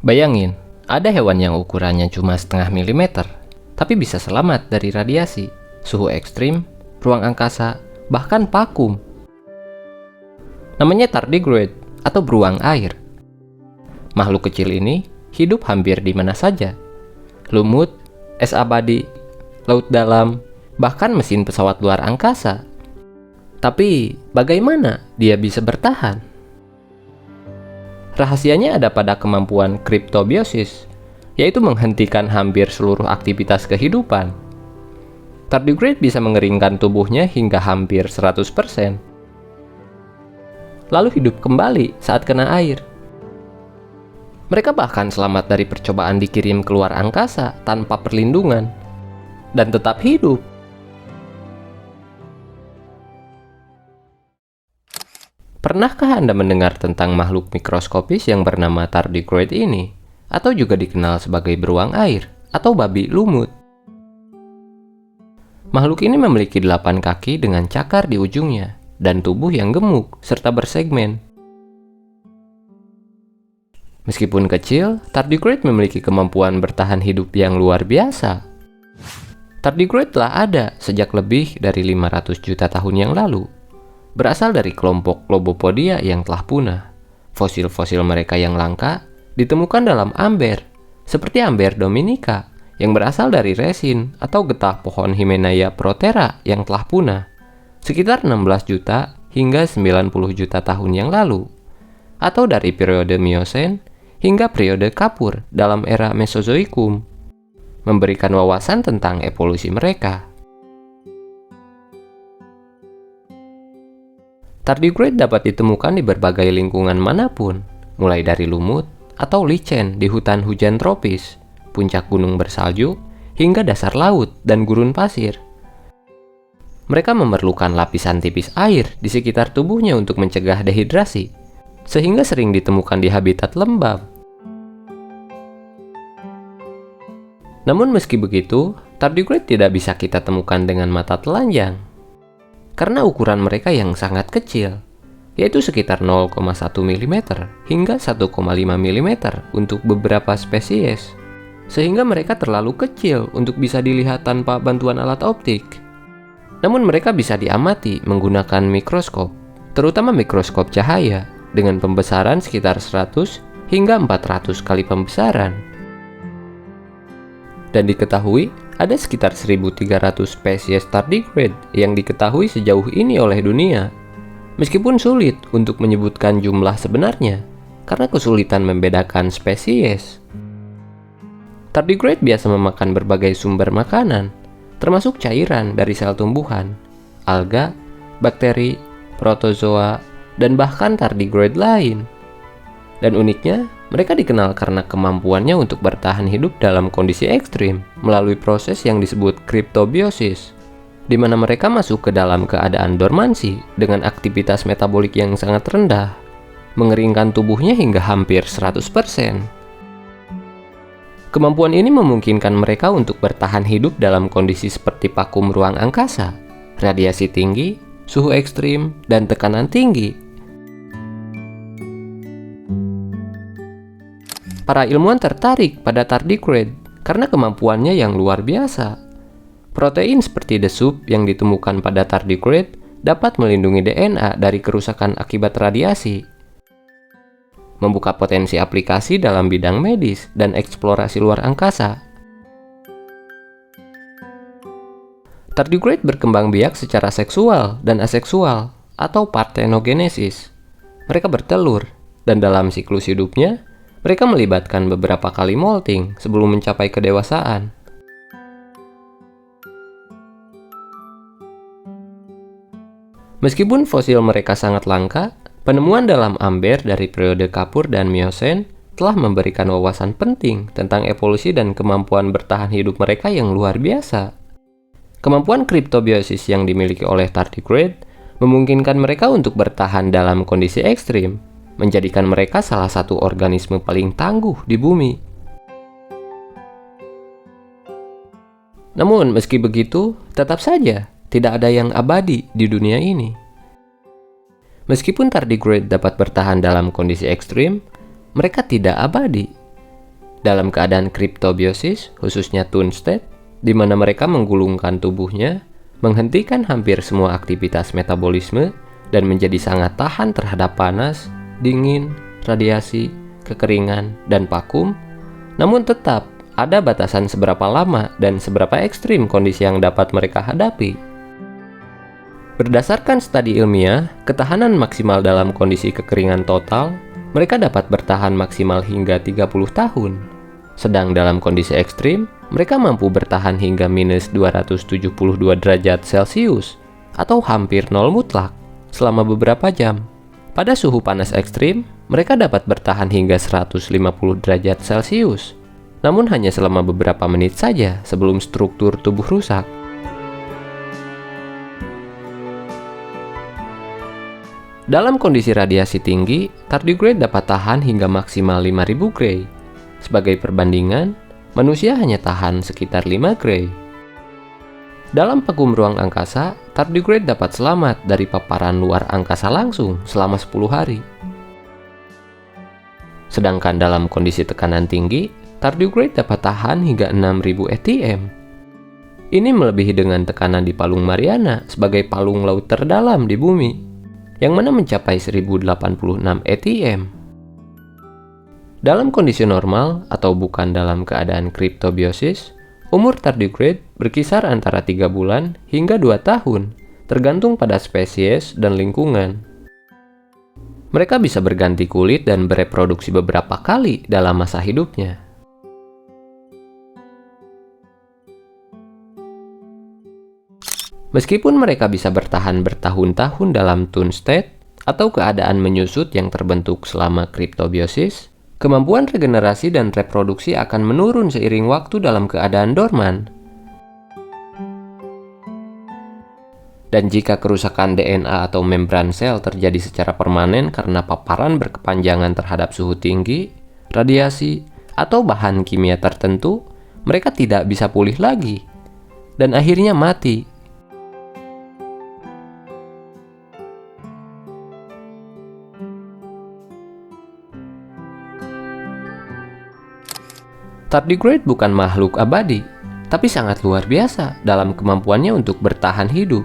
Bayangin, ada hewan yang ukurannya cuma setengah milimeter, tapi bisa selamat dari radiasi, suhu ekstrim, ruang angkasa, bahkan vakum. Namanya tardigrade atau beruang air. Makhluk kecil ini hidup hampir di mana saja. Lumut, es abadi, laut dalam, bahkan mesin pesawat luar angkasa. Tapi, bagaimana dia bisa bertahan? Rahasianya ada pada kemampuan kriptobiosis, yaitu menghentikan hampir seluruh aktivitas kehidupan. Tardigrade bisa mengeringkan tubuhnya hingga hampir 100%. Lalu hidup kembali saat kena air. Mereka bahkan selamat dari percobaan dikirim keluar angkasa tanpa perlindungan, dan tetap hidup. Pernahkah Anda mendengar tentang makhluk mikroskopis yang bernama tardigrade ini? Atau juga dikenal sebagai beruang air atau babi lumut? Makhluk ini memiliki 8 kaki dengan cakar di ujungnya dan tubuh yang gemuk serta bersegmen. Meskipun kecil, tardigrade memiliki kemampuan bertahan hidup yang luar biasa. Tardigrade telah ada sejak lebih dari 500 juta tahun yang lalu. Berasal dari kelompok Globopodia yang telah punah. Fosil-fosil mereka yang langka ditemukan dalam amber, seperti amber dominica yang berasal dari resin atau getah pohon Hymenaea protera yang telah punah, sekitar 16 juta hingga 90 juta tahun yang lalu, atau dari periode Miosen hingga periode Kapur dalam era Mesozoikum, memberikan wawasan tentang evolusi mereka. Tardigrade dapat ditemukan di berbagai lingkungan manapun, mulai dari lumut atau lichen di hutan hujan tropis, puncak gunung bersalju, hingga dasar laut dan gurun pasir. Mereka memerlukan lapisan tipis air di sekitar tubuhnya untuk mencegah dehidrasi, sehingga sering ditemukan di habitat lembab. Namun meski begitu, tardigrade tidak bisa kita temukan dengan mata telanjang, karena ukuran mereka yang sangat kecil, yaitu sekitar 0,1 mm hingga 1,5 mm untuk beberapa spesies, sehingga mereka terlalu kecil untuk bisa dilihat tanpa bantuan alat optik. Namun mereka bisa diamati menggunakan mikroskop, terutama mikroskop cahaya, dengan pembesaran sekitar 100 hingga 400 kali pembesaran. Dan diketahui ada sekitar 1.300 spesies tardigrade yang diketahui sejauh ini oleh dunia. Meskipun sulit untuk menyebutkan jumlah sebenarnya, karena kesulitan membedakan spesies. Tardigrade biasa memakan berbagai sumber makanan, termasuk cairan dari sel tumbuhan, alga, bakteri, protozoa, dan bahkan tardigrade lain. Dan uniknya, mereka dikenal karena kemampuannya untuk bertahan hidup dalam kondisi ekstrim melalui proses yang disebut kriptobiosis, di mana mereka masuk ke dalam keadaan dormansi dengan aktivitas metabolik yang sangat rendah, mengeringkan tubuhnya hingga hampir 100%. Kemampuan ini memungkinkan mereka untuk bertahan hidup dalam kondisi seperti vakum ruang angkasa, radiasi tinggi, suhu ekstrim, dan tekanan tinggi. Para ilmuwan tertarik pada tardigrade karena kemampuannya yang luar biasa. Protein seperti desup yang ditemukan pada tardigrade dapat melindungi DNA dari kerusakan akibat radiasi, membuka potensi aplikasi dalam bidang medis dan eksplorasi luar angkasa. Tardigrade berkembang biak secara seksual dan aseksual atau parthenogenesis. Mereka bertelur, dan dalam siklus hidupnya, mereka melibatkan beberapa kali molting sebelum mencapai kedewasaan. Meskipun fosil mereka sangat langka, penemuan dalam amber dari periode Kapur dan Miosen telah memberikan wawasan penting tentang evolusi dan kemampuan bertahan hidup mereka yang luar biasa. Kemampuan kriptobiosis yang dimiliki oleh tardigrade memungkinkan mereka untuk bertahan dalam kondisi ekstrim, menjadikan mereka salah satu organisme paling tangguh di bumi. Namun, meski begitu, tetap saja tidak ada yang abadi di dunia ini. Meskipun tardigrade dapat bertahan dalam kondisi ekstrim, mereka tidak abadi. Dalam keadaan kriptobiosis, khususnya tune state, di mana mereka menggulungkan tubuhnya, menghentikan hampir semua aktivitas metabolisme, dan menjadi sangat tahan terhadap panas, dingin, radiasi, kekeringan, dan vakum, namun tetap ada batasan seberapa lama dan seberapa ekstrim kondisi yang dapat mereka hadapi. Berdasarkan studi ilmiah, ketahanan maksimal dalam kondisi kekeringan total, mereka dapat bertahan maksimal hingga 30 tahun. Sedang dalam kondisi ekstrim, mereka mampu bertahan hingga minus 272 derajat Celcius atau hampir nol mutlak selama beberapa jam. Pada suhu panas ekstrim, mereka dapat bertahan hingga 150 derajat Celcius, namun hanya selama beberapa menit saja sebelum struktur tubuh rusak. Dalam kondisi radiasi tinggi, tardigrade dapat tahan hingga maksimal 5000 Gray. Sebagai perbandingan, manusia hanya tahan sekitar 5 Gray. Dalam vakum ruang angkasa, tardigrade dapat selamat dari paparan luar angkasa langsung selama 10 hari. Sedangkan dalam kondisi tekanan tinggi, tardigrade dapat tahan hingga 6000 atm. Ini melebihi dengan tekanan di Palung Mariana sebagai palung laut terdalam di bumi, yang mana mencapai 1086 atm. Dalam kondisi normal atau bukan dalam keadaan kriptobiosis, umur tardigrade berkisar antara 3 bulan hingga 2 tahun, tergantung pada spesies dan lingkungan. Mereka bisa berganti kulit dan bereproduksi beberapa kali dalam masa hidupnya. Meskipun mereka bisa bertahan bertahun-tahun dalam tune state atau keadaan menyusut yang terbentuk selama kriptobiosis, kemampuan regenerasi dan reproduksi akan menurun seiring waktu dalam keadaan dorman. Dan jika kerusakan DNA atau membran sel terjadi secara permanen karena paparan berkepanjangan terhadap suhu tinggi, radiasi, atau bahan kimia tertentu, mereka tidak bisa pulih lagi dan akhirnya mati. Tardigrade bukan makhluk abadi, tapi sangat luar biasa dalam kemampuannya untuk bertahan hidup.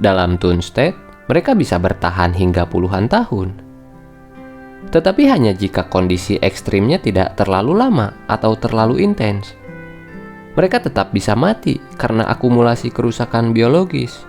Dalam tune state, mereka bisa bertahan hingga puluhan tahun. Tetapi hanya jika kondisi ekstrimnya tidak terlalu lama atau terlalu intens. Mereka tetap bisa mati karena akumulasi kerusakan biologis.